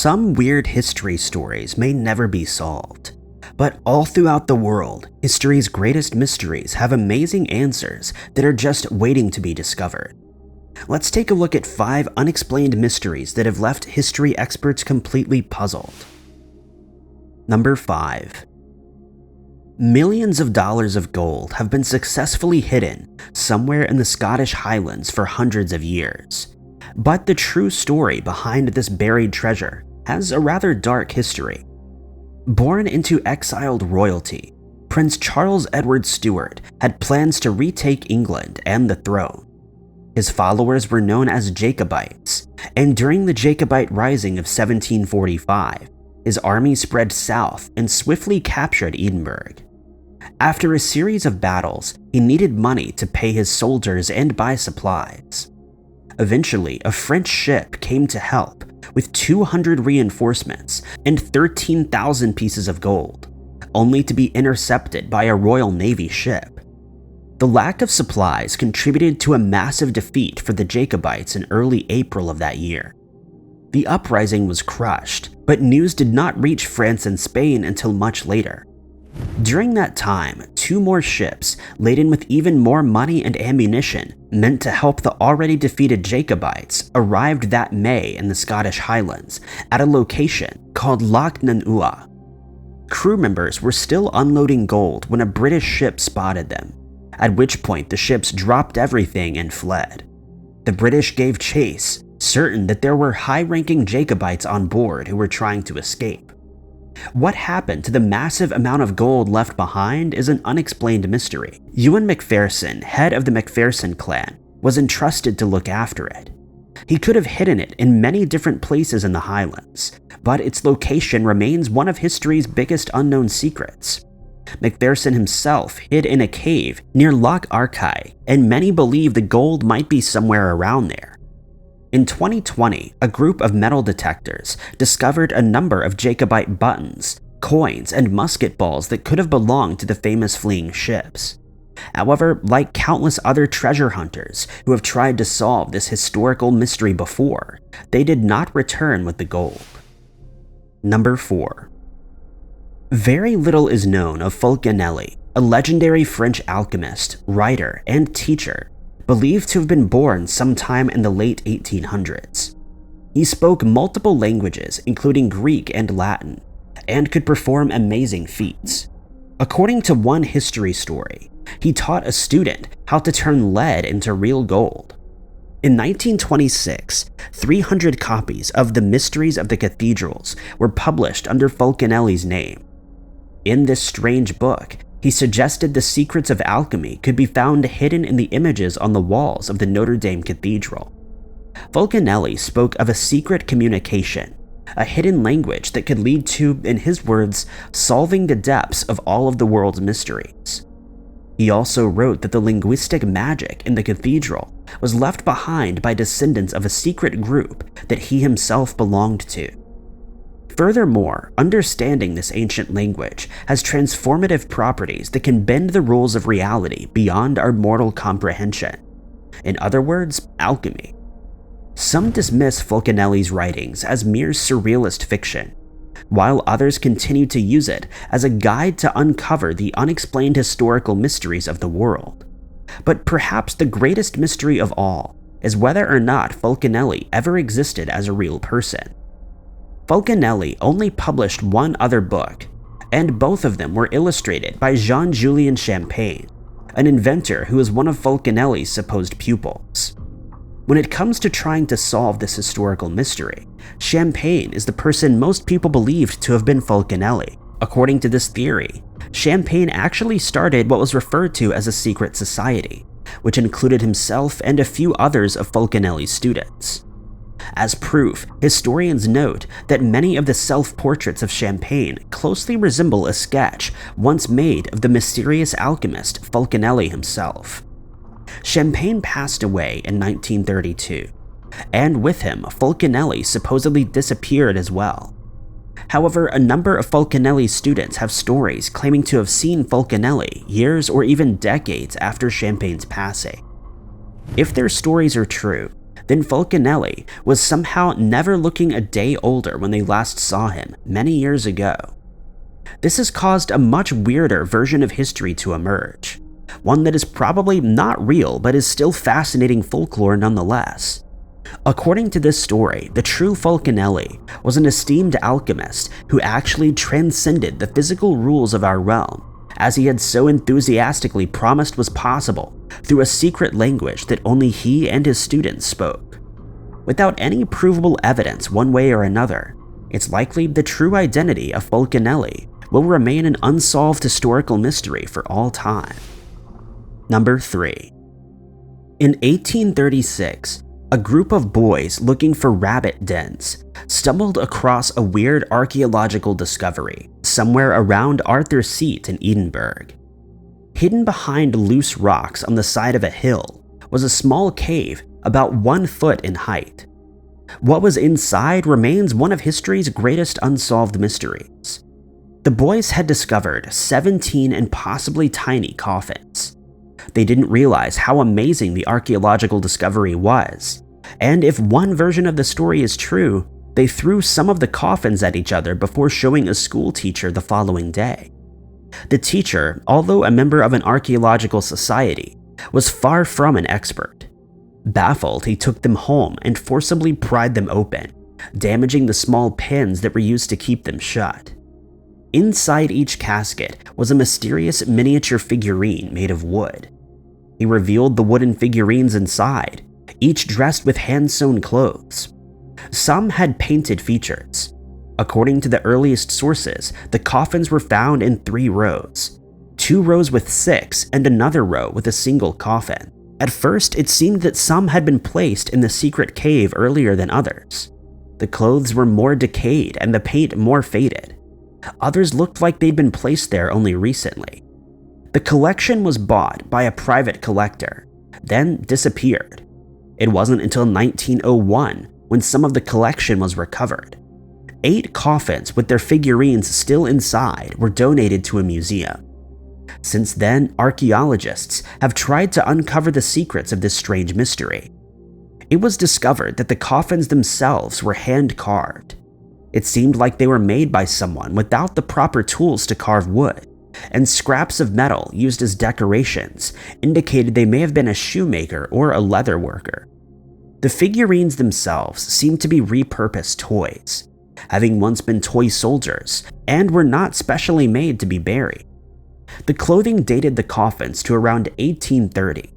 Some weird history stories may never be solved, but all throughout the world, history's greatest mysteries have amazing answers that are just waiting to be discovered. Let's take a look at 5 unexplained mysteries that have left history experts completely puzzled. Number 5. Millions of dollars of gold have been successfully hidden somewhere in the Scottish Highlands for hundreds of years. But the true story behind this buried treasure has a rather dark history. Born into exiled royalty, Prince Charles Edward Stuart had plans to retake England and the throne. His followers were known as Jacobites, and during the Jacobite Rising of 1745, his army spread south and swiftly captured Edinburgh. After a series of battles, he needed money to pay his soldiers and buy supplies. Eventually, a French ship came to help with 200 reinforcements and 13,000 pieces of gold, only to be intercepted by a Royal Navy ship. The lack of supplies contributed to a massive defeat for the Jacobites in early April of that year. The uprising was crushed, but news did not reach France and Spain until much later. During that time, 2 more ships, laden with even more money and ammunition, meant to help the already defeated Jacobites, arrived that May in the Scottish Highlands at a location called Loch Nunua. Crew members were still unloading gold when a British ship spotted them, at which point the ships dropped everything and fled. The British gave chase, certain that there were high-ranking Jacobites on board who were trying to escape. What happened to the massive amount of gold left behind is an unexplained mystery. Ewan Macpherson, head of the Macpherson clan, was entrusted to look after it. He could have hidden it in many different places in the Highlands, but its location remains one of history's biggest unknown secrets. Macpherson himself hid in a cave near Loch Arkai, and many believe the gold might be somewhere around there. In 2020, a group of metal detectors discovered a number of Jacobite buttons, coins, and musket balls that could have belonged to the famous fleeing ships. However, like countless other treasure hunters who have tried to solve this historical mystery before, they did not return with the gold. Number 4. Very little is known of Fulcanelli, a legendary French alchemist, writer, and teacher, believed to have been born sometime in the late 1800s. He spoke multiple languages, including Greek and Latin, and could perform amazing feats. According to one history story, he taught a student how to turn lead into real gold. In 1926, 300 copies of The Mysteries of the Cathedrals were published under Fulcanelli's name. In this strange book, he suggested the secrets of alchemy could be found hidden in the images on the walls of the Notre Dame Cathedral. Fulcanelli spoke of a secret communication, a hidden language that could lead to, in his words, solving the depths of all of the world's mysteries. He also wrote that the linguistic magic in the cathedral was left behind by descendants of a secret group that he himself belonged to. Furthermore, understanding this ancient language has transformative properties that can bend the rules of reality beyond our mortal comprehension. In other words, alchemy. Some dismiss Fulcanelli's writings as mere surrealist fiction, while others continue to use it as a guide to uncover the unexplained historical mysteries of the world. But perhaps the greatest mystery of all is whether or not Fulcanelli ever existed as a real person. Fulcanelli only published one other book, and both of them were illustrated by Jean-Julien Champagne, an inventor who is one of Fulcanelli's supposed pupils. When it comes to trying to solve this historical mystery, Champagne is the person most people believed to have been Fulcanelli. According to this theory, Champagne actually started what was referred to as a secret society, which included himself and a few others of Fulcanelli's students. As proof, historians note that many of the self-portraits of Champagne closely resemble a sketch once made of the mysterious alchemist Fulcanelli himself. Champagne passed away in 1932, and with him, Fulcanelli supposedly disappeared as well. However, a number of Fulcanelli's students have stories claiming to have seen Fulcanelli years or even decades after Champagne's passing. If their stories are true, then Fulcanelli was somehow never looking a day older when they last saw him many years ago. This has caused a much weirder version of history to emerge, one that is probably not real but is still fascinating folklore nonetheless. According to this story, the true Fulcanelli was an esteemed alchemist who actually transcended the physical rules of our realm, as he had so enthusiastically promised was possible through a secret language that only he and his students spoke. Without any provable evidence one way or another, it's likely the true identity of Fulcanelli will remain an unsolved historical mystery for all time. Number 3. In 1836, a group of boys looking for rabbit dens stumbled across a weird archaeological discovery somewhere around Arthur's Seat in Edinburgh. Hidden behind loose rocks on the side of a hill was a small cave about 1 foot in height. What was inside remains one of history's greatest unsolved mysteries. The boys had discovered 17 impossibly tiny coffins. They didn't realize how amazing the archaeological discovery was, and if one version of the story is true, they threw some of the coffins at each other before showing a school teacher the following day. The teacher, although a member of an archaeological society, was far from an expert. Baffled, he took them home and forcibly pried them open, damaging the small pins that were used to keep them shut. Inside each casket was a mysterious miniature figurine made of wood. He revealed the wooden figurines inside, each dressed with hand-sewn clothes. Some had painted features. According to the earliest sources, the coffins were found in 3 rows. 2 rows with 6 and another row with a single coffin. At first, it seemed that some had been placed in the secret cave earlier than others. The clothes were more decayed and the paint more faded. Others looked like they'd been placed there only recently. The collection was bought by a private collector, then disappeared. It wasn't until 1901 when some of the collection was recovered. 8 coffins with their figurines still inside were donated to a museum. Since then, archaeologists have tried to uncover the secrets of this strange mystery. It was discovered that the coffins themselves were hand-carved. It seemed like they were made by someone without the proper tools to carve wood, and scraps of metal used as decorations indicated they may have been a shoemaker or a leather worker. The figurines themselves seemed to be repurposed toys, having once been toy soldiers, and were not specially made to be buried. The clothing dated the coffins to around 1830.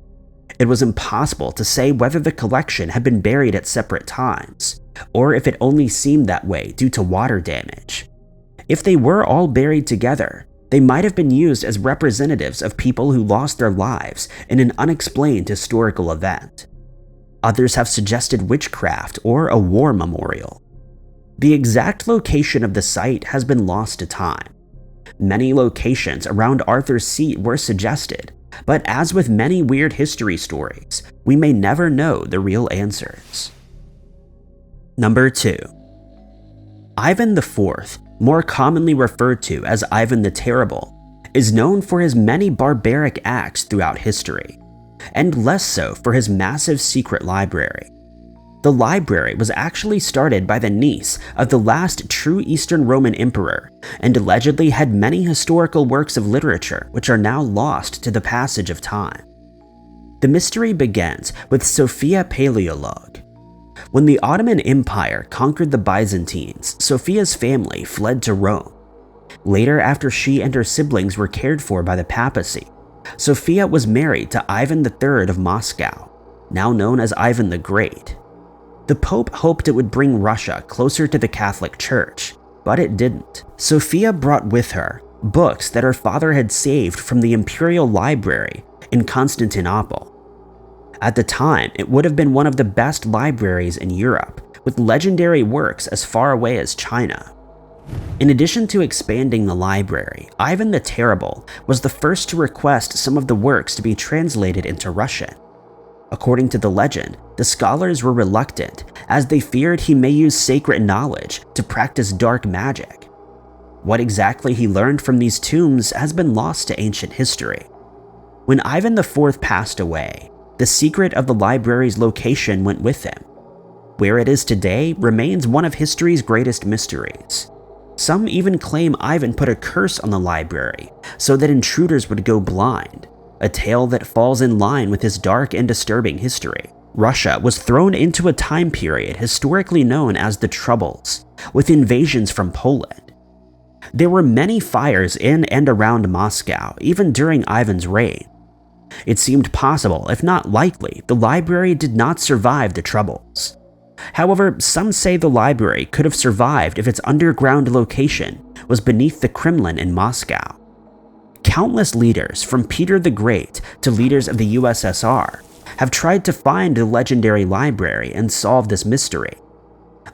It was impossible to say whether the collection had been buried at separate times, or if it only seemed that way due to water damage. If they were all buried together, they might have been used as representatives of people who lost their lives in an unexplained historical event. Others have suggested witchcraft or a war memorial. The exact location of the site has been lost to time. Many locations around Arthur's Seat were suggested, but as with many weird history stories, we may never know the real answers. Number 2. Ivan IV, more commonly referred to as Ivan the Terrible, is known for his many barbaric acts throughout history, and less so for his massive secret library. The library was actually started by the niece of the last true Eastern Roman emperor, and allegedly had many historical works of literature which are now lost to the passage of time. The mystery begins with Sophia Paleologue. When the Ottoman Empire conquered the Byzantines, Sophia's family fled to Rome. Later, after she and her siblings were cared for by the papacy, Sophia was married to Ivan III of Moscow, now known as Ivan the Great. The Pope hoped it would bring Russia closer to the Catholic Church, but it didn't. Sophia brought with her books that her father had saved from the Imperial Library in Constantinople. At the time, it would have been one of the best libraries in Europe, with legendary works as far away as China. In addition to expanding the library, Ivan the Terrible was the first to request some of the works to be translated into Russian. According to the legend, the scholars were reluctant, as they feared he may use sacred knowledge to practice dark magic. What exactly he learned from these tombs has been lost to ancient history. When Ivan IV passed away, The secret of the library's location went with him. Where it is today remains one of history's greatest mysteries. Some even claim Ivan put a curse on the library so that intruders would go blind, a tale that falls in line with his dark and disturbing history. Russia was thrown into a time period historically known as the Troubles, with invasions from Poland. There were many fires in and around Moscow, even during Ivan's reign. It seemed possible, if not likely, the library did not survive the Troubles. However, some say the library could have survived if its underground location was beneath the Kremlin in Moscow. Countless leaders, from Peter the Great to leaders of the USSR, have tried to find the legendary library and solve this mystery.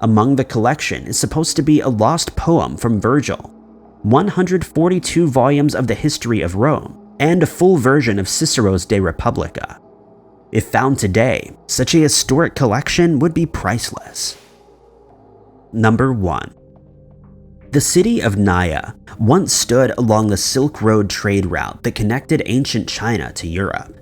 Among the collection is supposed to be a lost poem from Virgil, 142 volumes of the history of Rome, and a full version of Cicero's De Republica. If found today, such a historic collection would be priceless. Number 1. The city of Naya once stood along the Silk Road trade route that connected ancient China to Europe.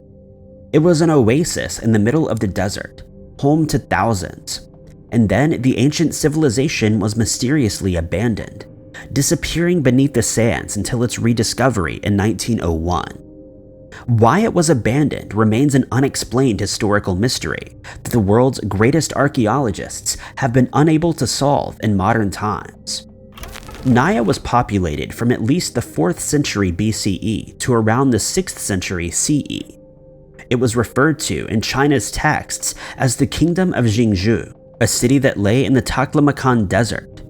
It was an oasis in the middle of the desert, home to thousands. And then the ancient civilization was mysteriously abandoned, disappearing beneath the sands until its rediscovery in 1901. Why it was abandoned remains an unexplained historical mystery that the world's greatest archaeologists have been unable to solve in modern times. Naya was populated from at least the 4th century BCE to around the 6th century CE. It was referred to in China's texts as the Kingdom of Jingzhou, a city that lay in the Taklamakan Desert.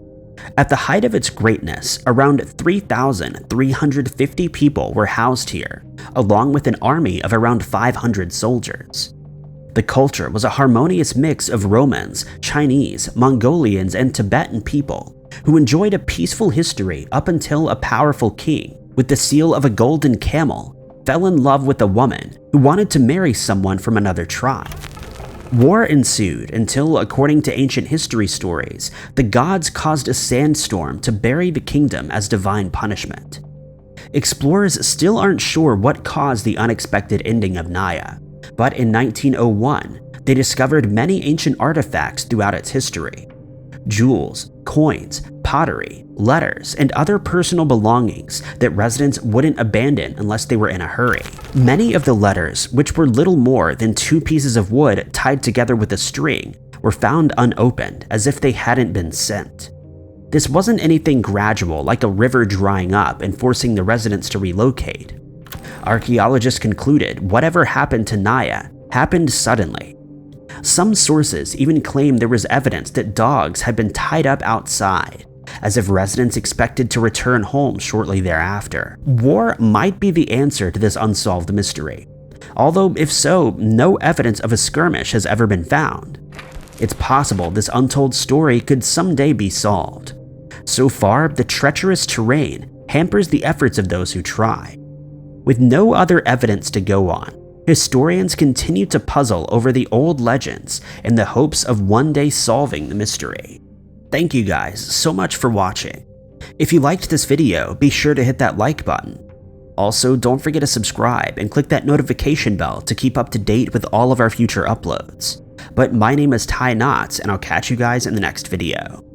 At the height of its greatness, around 3,350 people were housed here, along with an army of around 500 soldiers. The culture was a harmonious mix of Romans, Chinese, Mongolians, and Tibetan people who enjoyed a peaceful history up until a powerful king, with the seal of a golden camel, fell in love with a woman who wanted to marry someone from another tribe. War ensued until, according to ancient history stories, the gods caused a sandstorm to bury the kingdom as divine punishment. Explorers still aren't sure what caused the unexpected ending of Naya, but in 1901, they discovered many ancient artifacts throughout its history. Jewels, coins, pottery, letters, and other personal belongings that residents wouldn't abandon unless they were in a hurry. Many of the letters, which were little more than 2 pieces of wood tied together with a string, were found unopened as if they hadn't been sent. This wasn't anything gradual like a river drying up and forcing the residents to relocate. Archaeologists concluded whatever happened to Naya happened suddenly. Some sources even claim there was evidence that dogs had been tied up outside, as if residents expected to return home shortly thereafter. War might be the answer to this unsolved mystery, although if so, no evidence of a skirmish has ever been found. It's possible this untold story could someday be solved. So far, the treacherous terrain hampers the efforts of those who try. With no other evidence to go on, historians continue to puzzle over the old legends in the hopes of one day solving the mystery. Thank you guys so much for watching. If you liked this video, be sure to hit that like button. Also, don't forget to subscribe and click that notification bell to keep up to date with all of our future uploads. But my name is Ty Knotts, and I'll catch you guys in the next video.